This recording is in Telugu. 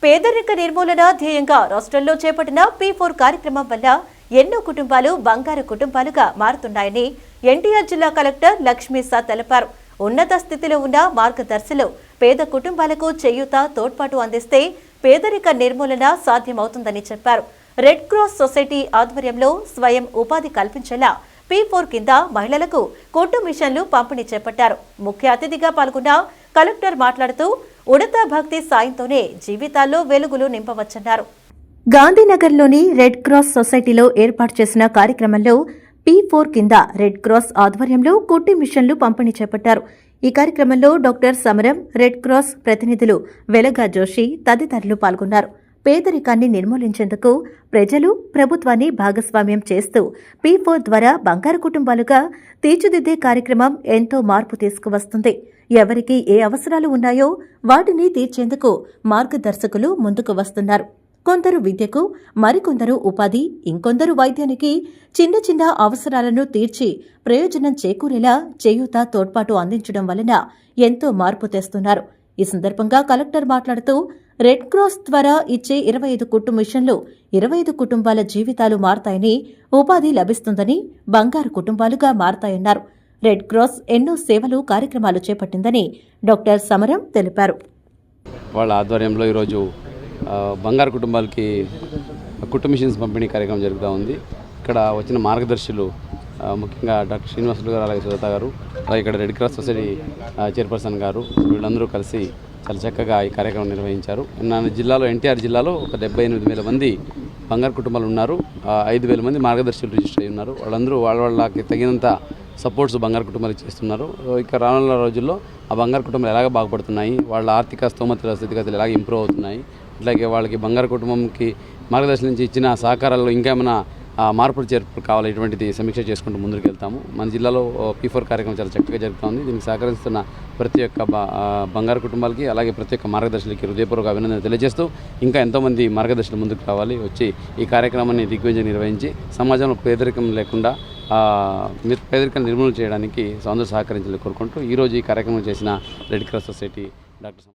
పేదరిక నిర్మూలన ధ్యేయంగా రాష్ట్రంలో చేపట్టిన P4 కార్యక్రమం వల్ల ఎన్నో కుటుంబాలు బంగారు కుటుంబాలుగా మారుతున్నాయని ఎన్టీఆర్ జిల్లా కలెక్టర్ లక్ష్మీసా తెలిపారు. ఉన్నత స్థితిలో ఉన్న మార్గదర్శులు పేద కుటుంబాలకు చేయూత తోడ్పాటు అందిస్తే పేదరిక నిర్మూలన సాధ్యమవుతుందని చెప్పారు. రెడ్ క్రాస్ సొసైటీ ఆధ్వర్యంలో స్వయం ఉపాధి కల్పించేలా P4 కింద మహిళలకు కుట్టు మిషన్లు పంపిణీ చేపట్టారు. ముఖ్య అతిథిగా పాల్గొన్న కలెక్టర్ మాట్లాడుతూ ఉడతా భక్తి సాయంతోనే జీవితాల్లో వెలుగులు నింపవచ్చన్నారు. గాంధీనగర్లోని రెడ్ క్రాస్ సొసైటీలో ఏర్పాటు చేసిన కార్యక్రమంలో P4 కింద రెడ్ క్రాస్ ఆధ్వర్యంలో కుట్టు మిషన్లు పంపిణీ చేపట్టారు. ఈ కార్యక్రమంలో డాక్టర్ సమరం, రెడ్ క్రాస్ ప్రతినిధులు వెలగా జోషి తదితరులు పాల్గొన్నారు. పేదరికాన్ని నిర్మూలించేందుకు ప్రజలు ప్రభుత్వాన్ని భాగస్వామ్యం చేస్తూ P4 ద్వారా బంగారు కుటుంబాలుగా తీర్చిదిద్దే కార్యక్రమం ఎంతో మార్పు తీసుకువస్తుంది. ఎవరికి ఏ అవసరాలు ఉన్నాయో వాటిని తీర్చేందుకు మార్గదర్శకులు ముందుకు వస్తున్నారు. కొందరు విద్యకు, మరికొందరు ఉపాధి, ఇంకొందరు వైద్యానికి చిన్న చిన్న అవసరాలను తీర్చి ప్రయోజనం చేకూరేలా చేయూత తోడ్పాటు అందించడం వలన ఎంతో మార్పు తెస్తున్నారు. ఈ సందర్భంగా కలెక్టర్ మాట్లాడుతూ రెడ్ క్రాస్ ద్వారా ఇచ్చే 25 కుట్టు మిషన్లు 25 కుటుంబాల జీవితాలు మారతాయని, ఉపాధి లభిస్తుందని, బంగారు కుటుంబాలుగా మారతాయన్నారు. రెడ్ క్రాస్ ఎన్నో సేవలు కార్యక్రమాలు చేపట్టిందని డాక్టర్ సమరం తెలిపారు. వాళ్ళ ఆధ్వర్యంలో ఈరోజు బంగారు కుటుంబాలకి కుట్టు మిషన్స్ పంపిణీ కార్యక్రమం జరుగుతూ ఉంది. ఇక్కడ వచ్చిన మార్గదర్శులు ముఖ్యంగా డాక్టర్ శ్రీనివాసులు గారు, అలాగే సుజాత గారు, అలాగే ఇక్కడ రెడ్ క్రాస్ సొసైటీ చైర్పర్సన్ గారు, వీళ్ళందరూ కలిసి చాలా చక్కగా ఈ కార్యక్రమం నిర్వహించారు. జిల్లాలో ఎన్టీఆర్ జిల్లాలో ఒక 78,000 మంది బంగారు కుటుంబాలు ఉన్నారు. 5,000 మంది మార్గదర్శులు రిజిస్టర్ అయి ఉన్నారు. వాళ్ళందరూ వాళ్ళకి తగినంత సపోర్ట్స్ బంగారు కుటుంబాలకు చేస్తున్నారు. ఇక రానున్న రోజుల్లో ఆ బంగారు కుటుంబాలు ఎలాగ బాగుపడుతున్నాయి, వాళ్ళ ఆర్థిక స్తోమతల స్థితిగతులు ఎలాగ ఇంప్రూవ్ అవుతున్నాయి, అట్లాగే వాళ్ళకి బంగారు కుటుంబంకి మార్గదర్శనం నుంచి ఇచ్చిన సహకారాల్లో ఇంకేమైనా మార్పులు చేర్పులు కావాలి, ఇటువంటిది సమీక్ష చేసుకుంటూ ముందుకు వెళ్తాము. మన జిల్లాలో P4 కార్యక్రమం చాలా చక్కగా జరుగుతుంది. దీనికి సహకరిస్తున్న ప్రతి ఒక్క బంగారు కుటుంబాలకి, అలాగే ప్రతి ఒక్క మార్గదర్శులకి హృదయపూర్వక అభినందనలు తెలియజేస్తూ ఇంకా ఎంతోమంది మార్గదర్శులు ముందుకు రావాలి, వచ్చి ఈ కార్యక్రమాన్ని దిగ్విజయం నిర్వహించి సమాజంలో పేదరికం లేకుండా పేదరికం నిర్మూలన చేయడానికి అందరూ సహకరించాలని కోరుకుంటూ ఈరోజు ఈ కార్యక్రమం చేసిన రెడ్ క్రాస్ సొసైటీ డాక్టర్